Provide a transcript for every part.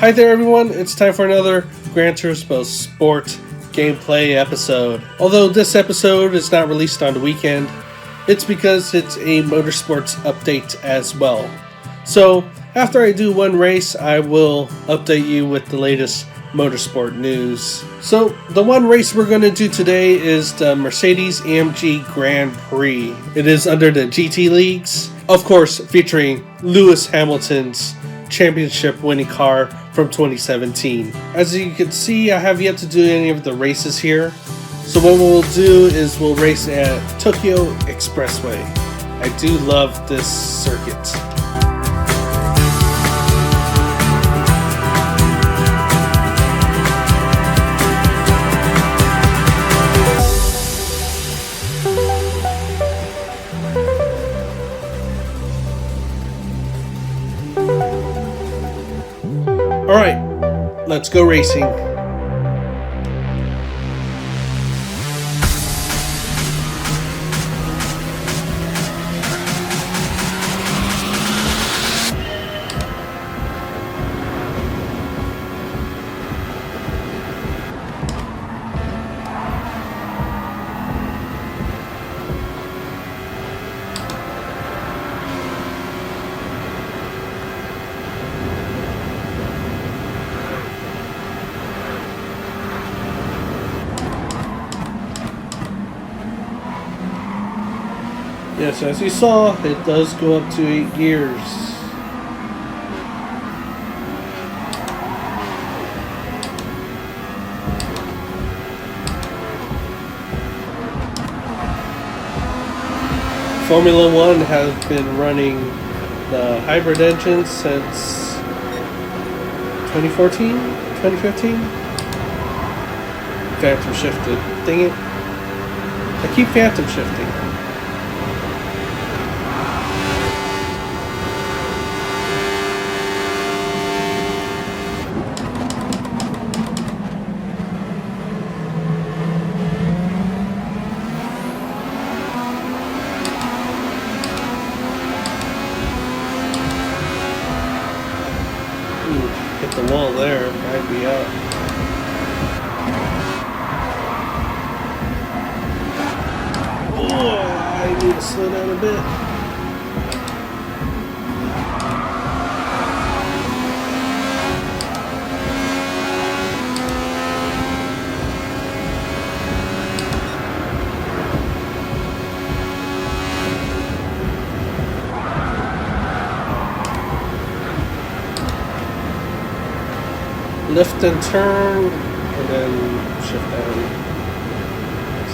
Hi there everyone, it's time for another Gran Turismo Sport gameplay episode. Although this episode is not released on the weekend, it's because it's a Motorsports update as well. So after I do one race, I will update you with the latest motorsport news. So the one race we're going to do today is the Mercedes-AMG Grand Prix. It is under the GT Leagues, of course featuring Lewis Hamilton's championship winning car from 2017. As you can see, I have yet to do any of the races here. So what we'll do is we'll race at Tokyo Expressway. I do love this circuit. Alright, let's go racing. Yes, as you saw, it does go up to 8 gears. Formula One has been running the hybrid engine since 2014, 2015? Phantom shifted. Dang it. I keep phantom shifting. Hit the wall there, might be out. Oh, I need to slow down a bit. Lift and turn, and then shift down.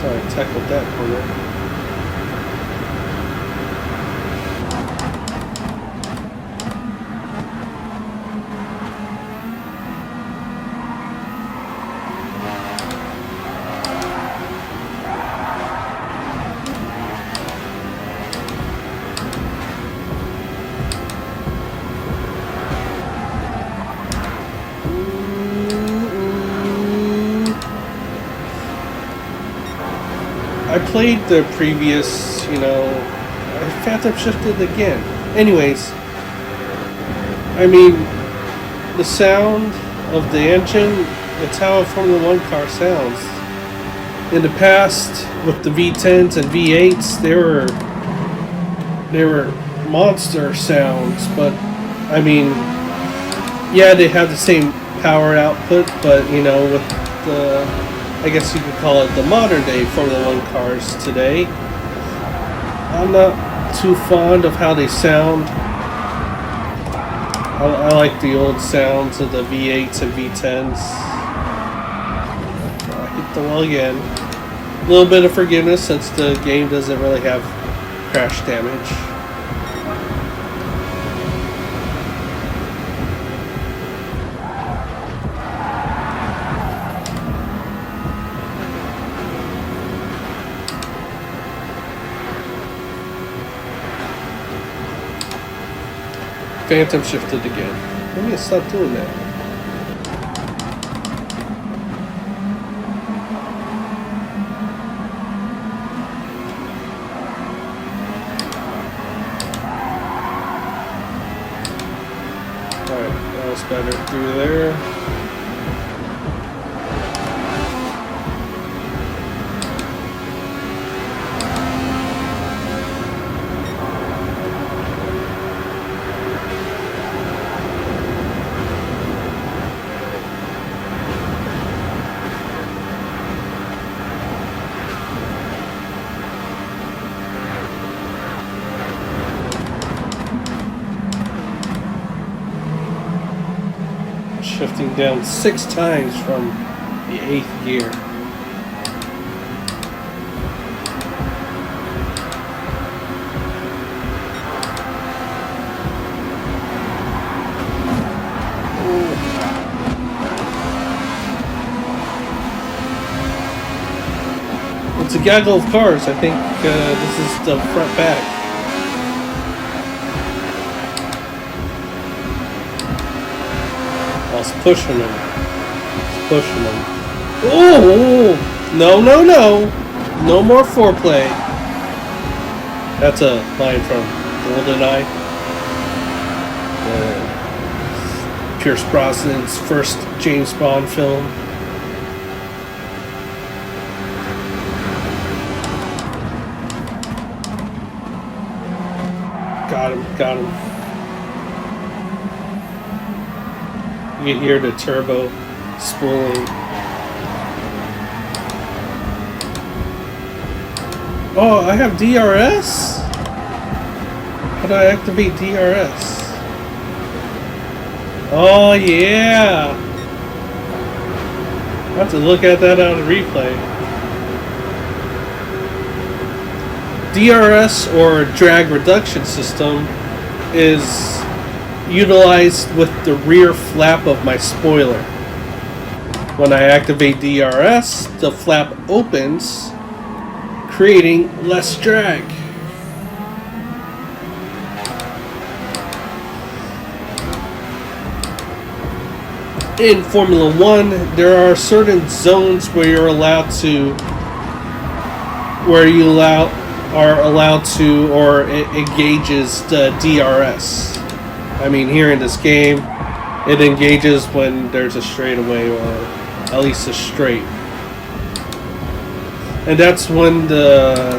So I tackled that corner. I played the previous, I phantom shifted again. Anyways, I mean, the sound of the engine, it's how a Formula One car sounds. In the past, with the V10s and V8s, they were monster sounds, but, I mean, yeah, they have the same power output, but, with the, I guess you could call it the modern day Formula One cars today, I'm not too fond of how they sound. I like the old sounds of the V8s and V10s. I hit the wall again. A little bit of forgiveness since the game doesn't really have crash damage. Phantom shifted again. Let me stop doing that. almost better through there. Shifting down 6 times from the 8th gear. It's a gaggle of cars. I think this is the front back. Pushing him. Pushing him. Oh! No, no, no! No more foreplay. That's a line from GoldenEye. Pierce Brosnan's first James Bond film. Got him, got him. You can hear the turbo spooling. Oh, I have DRS? How do I activate DRS? Oh, yeah! I have to look at that on a replay. DRS, or drag reduction system, is utilized with the rear flap of my spoiler. When I activate DRS, the flap opens, creating less drag. In Formula One, there are certain zones where you're allowed to, or it engages the DRS. I mean, here in this game, it engages when there's a straightaway, or at least a straight. And that's when the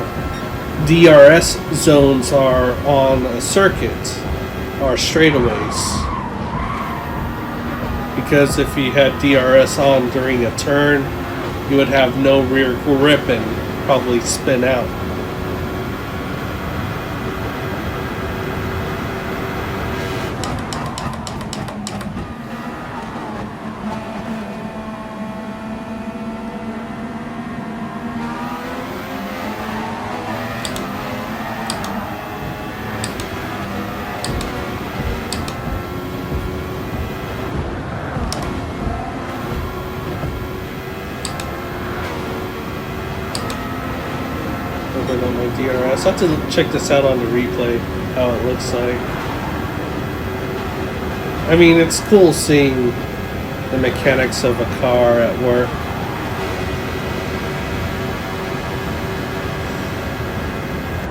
DRS zones are on a circuit, or straightaways. Because if you had DRS on during a turn, you would have no rear grip and probably spin out. On my DRS. I'll have to check this out on the replay, how it looks like. I mean, it's cool seeing the mechanics of a car at work.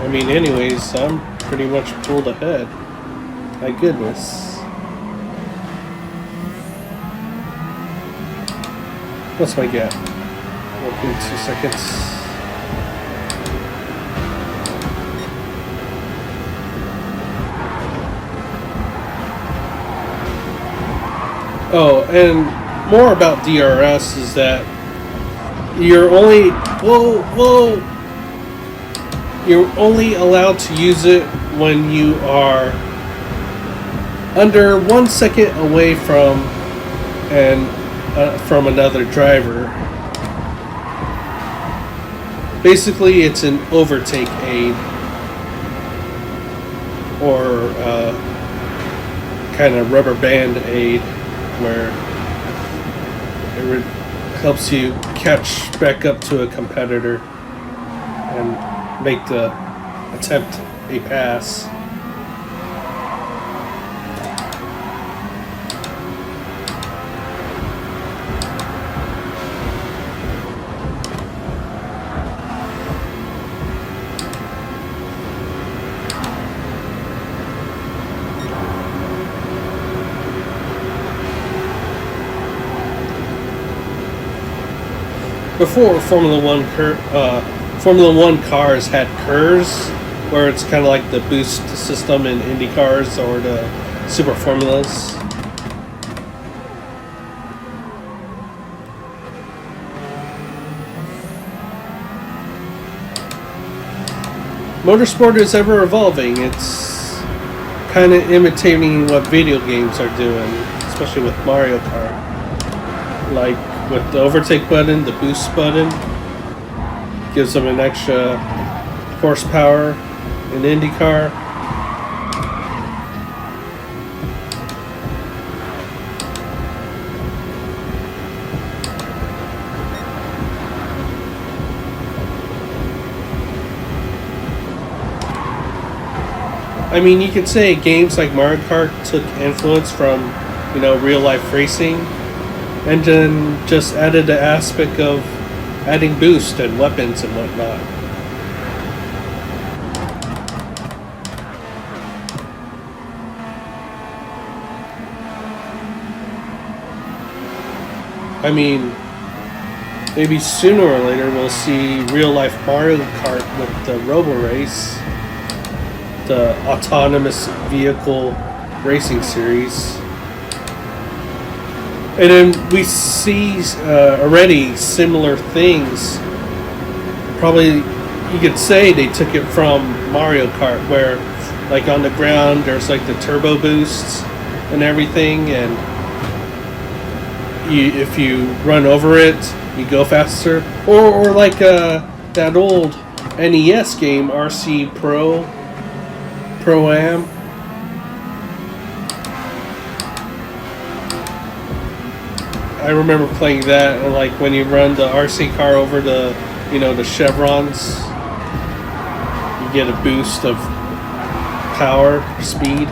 I mean, anyways, I'm pretty much pulled ahead. My goodness. What's my gap? 1.2 seconds. Oh, and more about DRS is that you're only you're only allowed to use it when you are under 1 second away from another driver. Basically, it's an overtake aid, or kind of rubber band aid, where it helps you catch back up to a competitor and make the attempt a pass. before Formula One cars had KERS, where it's kind of like the boost system in Indycars or the Super Formulas. Motorsport is ever evolving. It's kind of imitating what video games are doing, especially with Mario Kart. Like with the overtake button, the boost button gives them an extra horsepower in IndyCar. I mean, you could say games like Mario Kart took influence from, real life racing, and then just added the aspect of adding boost and weapons and whatnot. I mean, maybe sooner or later we'll see real life Mario Kart with the Robo Race, the autonomous vehicle racing series. And then we see already similar things. Probably you could say they took it from Mario Kart, where like on the ground there's like the turbo boosts and everything, and if you run over it you go faster. Or like that old NES game RC Pro-Am. I remember playing that, and like when you run the RC car over the chevrons, you get a boost of power, speed.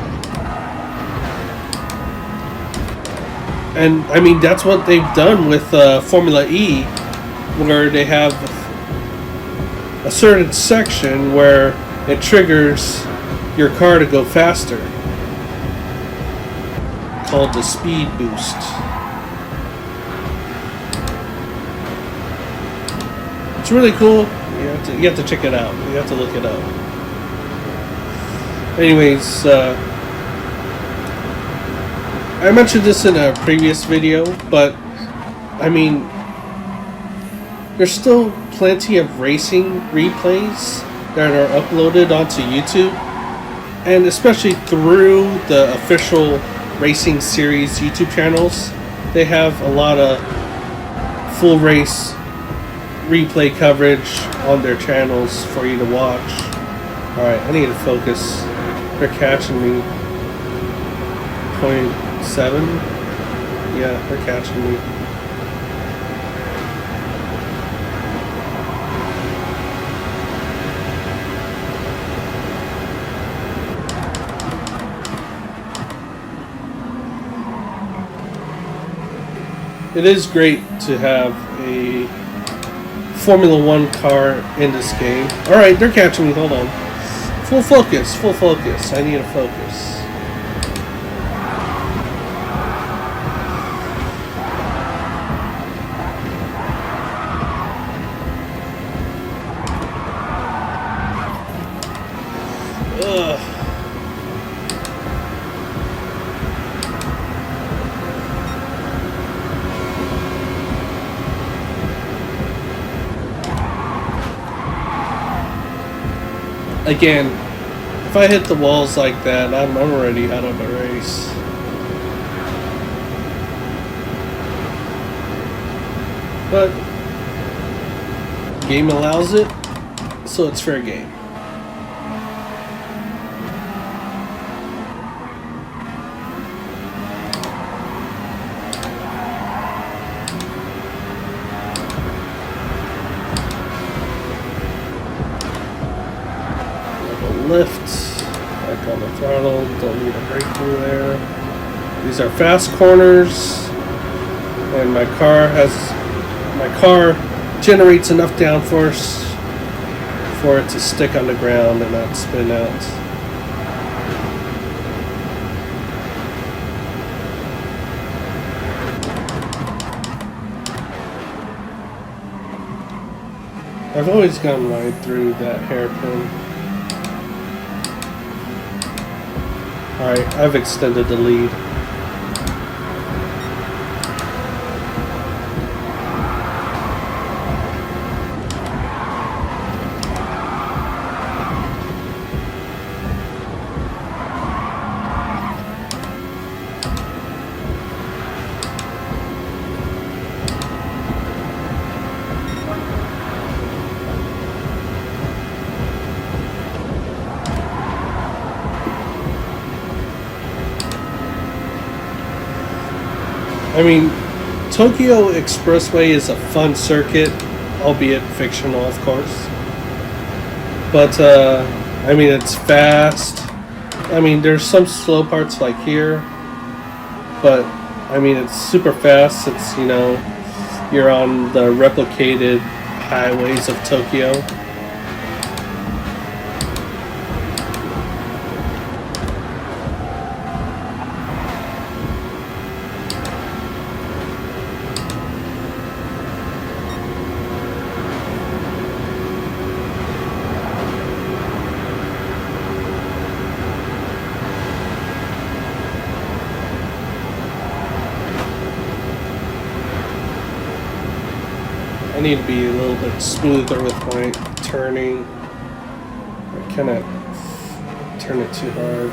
And I mean, that's what they've done with Formula E, where they have a certain section where it triggers your car to go faster, called the speed boost. It's really cool. You have to check it out. You have to look it up. Anyways, I mentioned this in a previous video, but I mean, there's still plenty of racing replays that are uploaded onto YouTube, and especially through the official racing series YouTube channels, they have a lot of full race replay coverage on their channels for you to watch. Alright, I need to focus. They're catching me. 0.7? Yeah, they're catching me. It is great to have a Formula One car in this game. Alright, they're catching me. Hold on. Full focus. Full focus. I need to focus. Ugh. Again, if I hit the walls like that, I'm already out of the race. But game allows it, so it's fair game. Lift, back on the throttle, don't need a brake through there. These are fast corners, and my car generates enough downforce for it to stick on the ground and not spin out. I've always gone right through that hairpin. Alright, I've extended the lead. I mean, Tokyo Expressway is a fun circuit, albeit fictional, of course. But, I mean, it's fast. I mean, there's some slow parts like here. But, I mean, it's super fast. It's, you know, you're on the replicated highways of Tokyo. I need to be a little bit smoother with my turning. I cannot turn it too hard.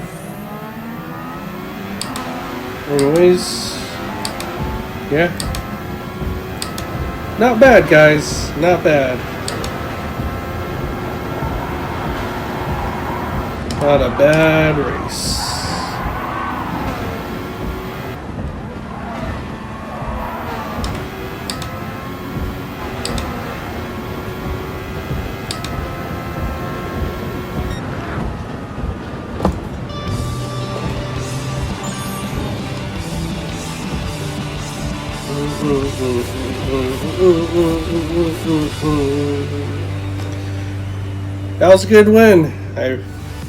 Anyways, yeah. Not bad, guys. Not bad. Not a bad race. That was a good win. I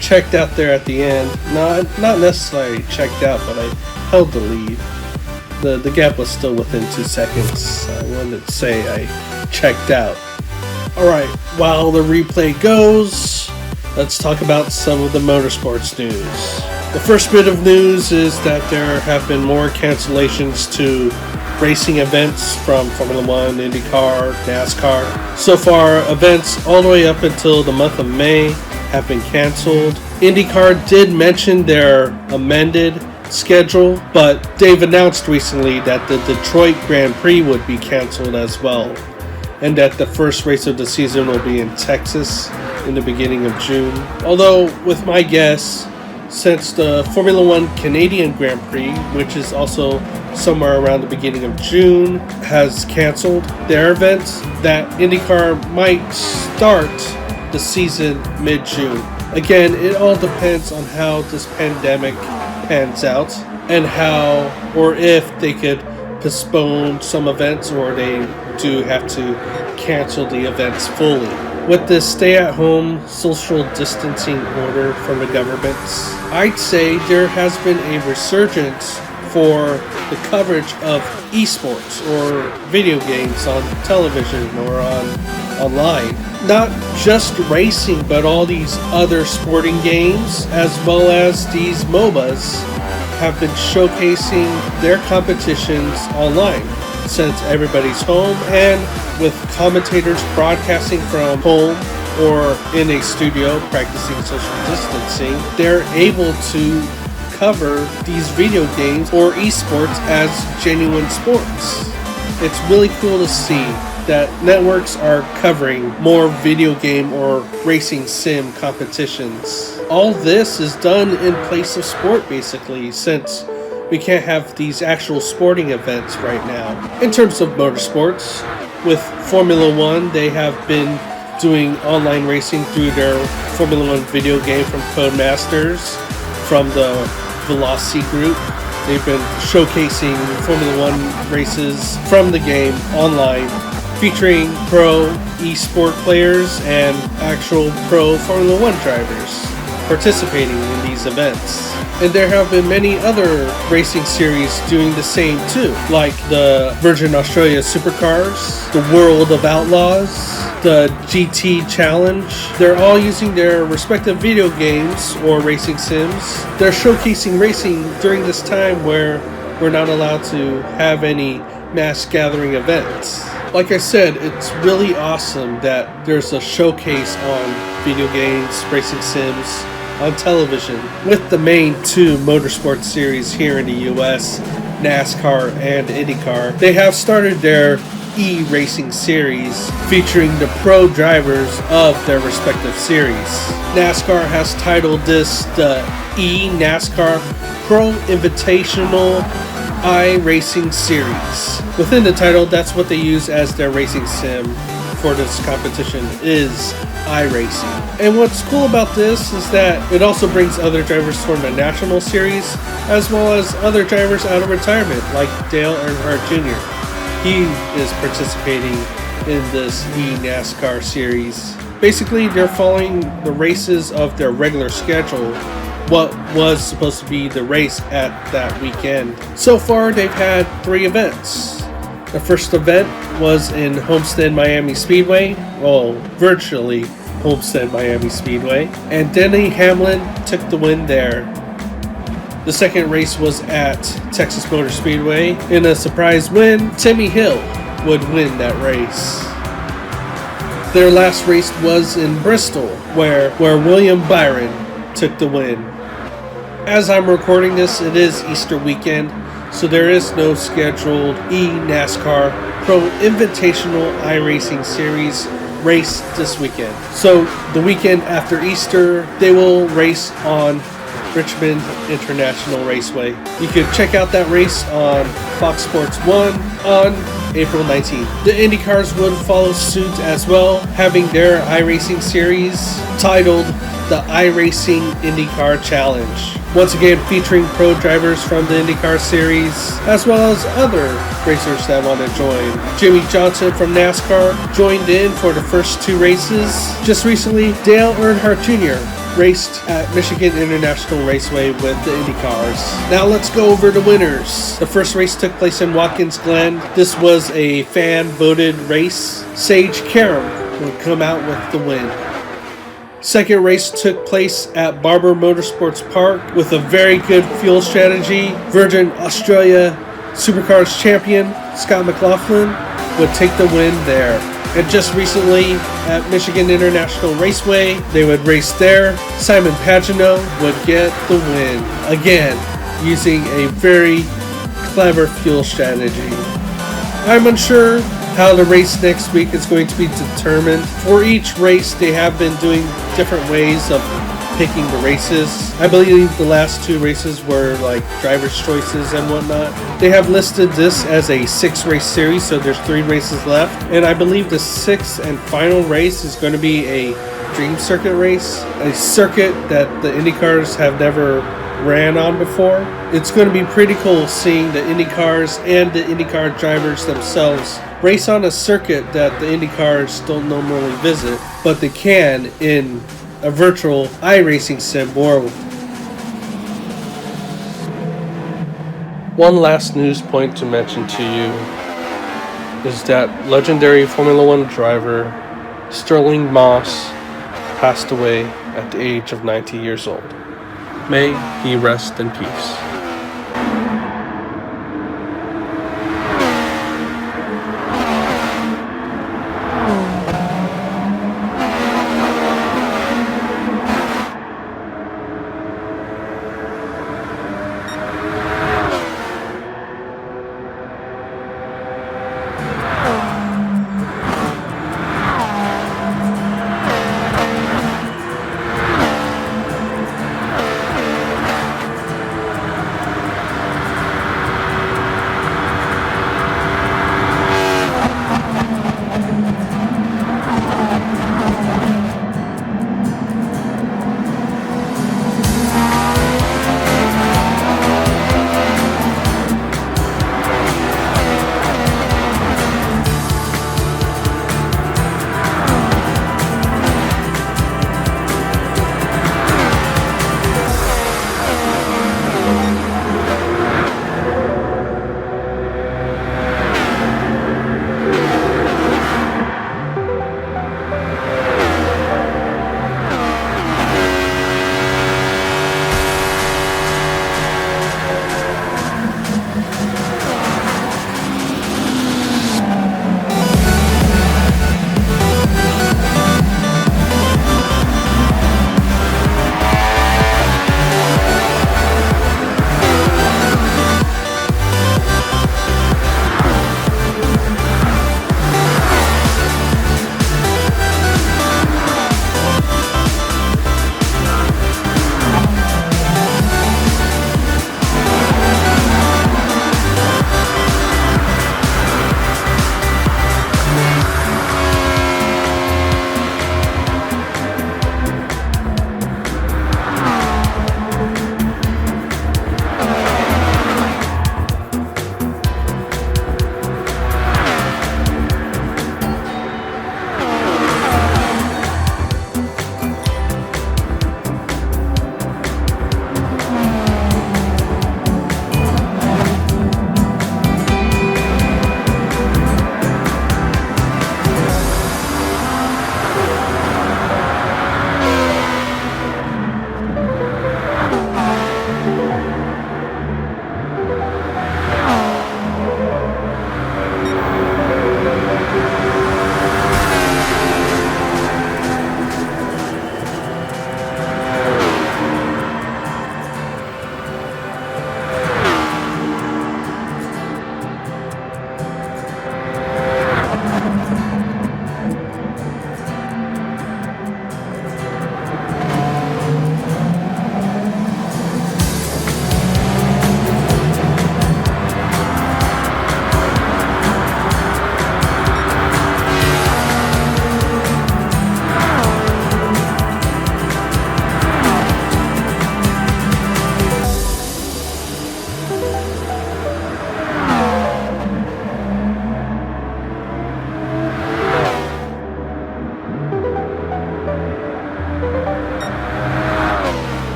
checked out there at the end. Not necessarily checked out, but I held the lead. The gap was still within 2 seconds. I wanted to say I checked out. Alright, while the replay goes, let's talk about some of the motorsports news. The first bit of news is that there have been more cancellations to racing events from Formula 1, Indycar, Nascar. So far, events all the way up until the month of May have been canceled. Indycar did mention their amended schedule, but they've announced recently that the Detroit Grand Prix would be canceled as well, and that the first race of the season will be in Texas in the beginning of June. Although, with my guess, since the Formula 1 Canadian Grand Prix, which is also somewhere around the beginning of June, has canceled their events, that IndyCar might start the season mid-June. Again, it all depends on how this pandemic pans out and how or if they could postpone some events or they do have to cancel the events fully. With this stay-at-home social distancing order from the governments, I'd say there has been a resurgence for the coverage of esports or video games on television or online. Not just racing, but all these other sporting games, as well as these MOBAs, have been showcasing their competitions online since everybody's home, and with commentators broadcasting from home or in a studio practicing social distancing, they're able to cover these video games or esports as genuine sports. It's really cool to see that networks are covering more video game or racing sim competitions. All this is done in place of sport, basically, since we can't have these actual sporting events right now. In terms of motorsports, with Formula 1, they have been doing online racing through their Formula 1 video game from Codemasters, from the Velocity group. They've been showcasing Formula 1 races from the game online, featuring pro esport players and actual pro Formula 1 drivers. participating in these events. And there have been many other racing series doing the same too, like the Virgin Australia Supercars, the World of Outlaws, the GT Challenge. They're all using their respective video games or racing sims. They're showcasing racing during this time where we're not allowed to have any mass gathering events. Like I said, it's really awesome that there's a showcase on video games, racing sims, on television, with the main two motorsports series here in the US, NASCAR and Indycar. They have started their e-racing series featuring the pro drivers of their respective series. NASCAR has titled this the NASCAR Pro Invitational iRacing Series. Within the title, that's what they use as their racing sim for this competition, is iRacing. And what's cool about this is that it also brings other drivers from the National Series, as well as other drivers out of retirement, like Dale Earnhardt Jr. He is participating in this NASCAR series. Basically, they're following the races of their regular schedule, what was supposed to be the race at that weekend. So far, they've had 3 events. The first event was in Homestead Miami Speedway, well, virtually Homestead Miami Speedway, and Denny Hamlin took the win there. The second race was at Texas Motor Speedway. In a surprise win, Timmy Hill would win that race. Their last race was in Bristol, where William Byron took the win. As I'm recording this, it is Easter weekend, so there is no scheduled NASCAR Pro Invitational iRacing Series race this weekend. So the weekend after Easter, they will race on Richmond International Raceway. You can check out that race on Fox Sports 1 on April 19th. The IndyCars would follow suit as well, having their iRacing series titled the iRacing IndyCar Challenge. Once again featuring pro drivers from the IndyCar series, as well as other racers that want to join. Jimmy Johnson from NASCAR joined in for the first 2 races. Just recently, Dale Earnhardt Jr. raced at Michigan International Raceway with the IndyCars. Now let's go over the winners. The first race took place in Watkins Glen. This was a fan-voted race. Sage Karam would come out with the win. Second race took place at Barber Motorsports Park with a very good fuel strategy. Virgin Australia Supercars champion Scott McLaughlin would take the win there. And just recently at Michigan International Raceway, they would race there. Simon Pagenaud would get the win, again, using a very clever fuel strategy. I'm unsure how the race next week is going to be determined. For each race, they have been doing different ways of picking the races. I believe the last 2 races were like driver's choices and whatnot. They have listed this as a 6-race series, so there's 3 races left. And I believe the 6th and final race is going to be a dream circuit race, a circuit that the IndyCars have never ran on before. It's going to be pretty cool seeing the IndyCars and the IndyCar drivers themselves race on a circuit that the IndyCars don't normally visit, but they can in a virtual iRacing sim world. One last news point to mention to you is that legendary Formula One driver Sterling Moss passed away at the age of 90 years old. May he rest in peace.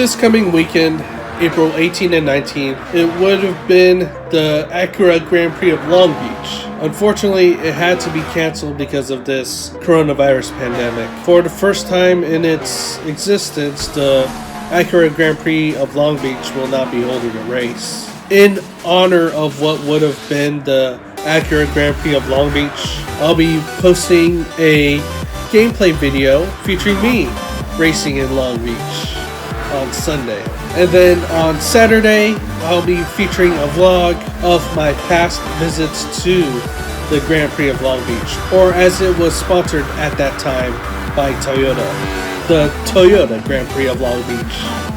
This coming weekend, April 18 and 19, it would have been the Acura Grand Prix of Long Beach. Unfortunately, it had to be canceled because of this coronavirus pandemic. For the first time in its existence, the Acura Grand Prix of Long Beach will not be holding a race. In honor of what would have been the Acura Grand Prix of Long Beach, I'll be posting a gameplay video featuring me racing in Long Beach on Sunday. And then on Saturday, I'll be featuring a vlog of my past visits to the Grand Prix of Long Beach, or as it was sponsored at that time by Toyota, the Toyota Grand Prix of Long Beach.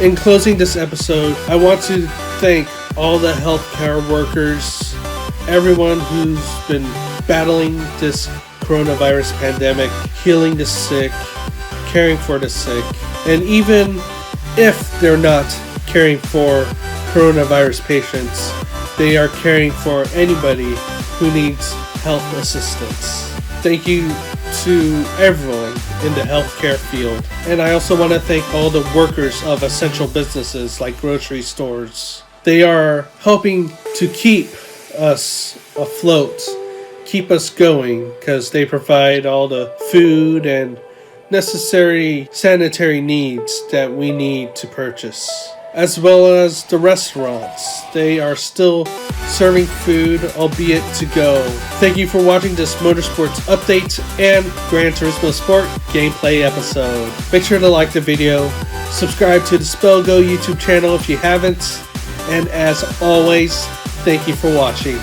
In closing this episode, I want to thank all the healthcare workers, everyone who's been battling this coronavirus pandemic, healing the sick, caring for the sick, and even if they're not caring for coronavirus patients, they are caring for anybody who needs health assistance. Thank you to everyone in the healthcare field. And I also want to thank all the workers of essential businesses like grocery stores. They are helping to keep us afloat, keep us going, because they provide all the food and necessary sanitary needs that we need to purchase, as well as the restaurants. They are still serving food, albeit to go. Thank you for watching this Motorsports update and Gran Turismo Sport gameplay episode. Make sure to like the video, subscribe to the Spell Go YouTube channel if you haven't, and as always, thank you for watching.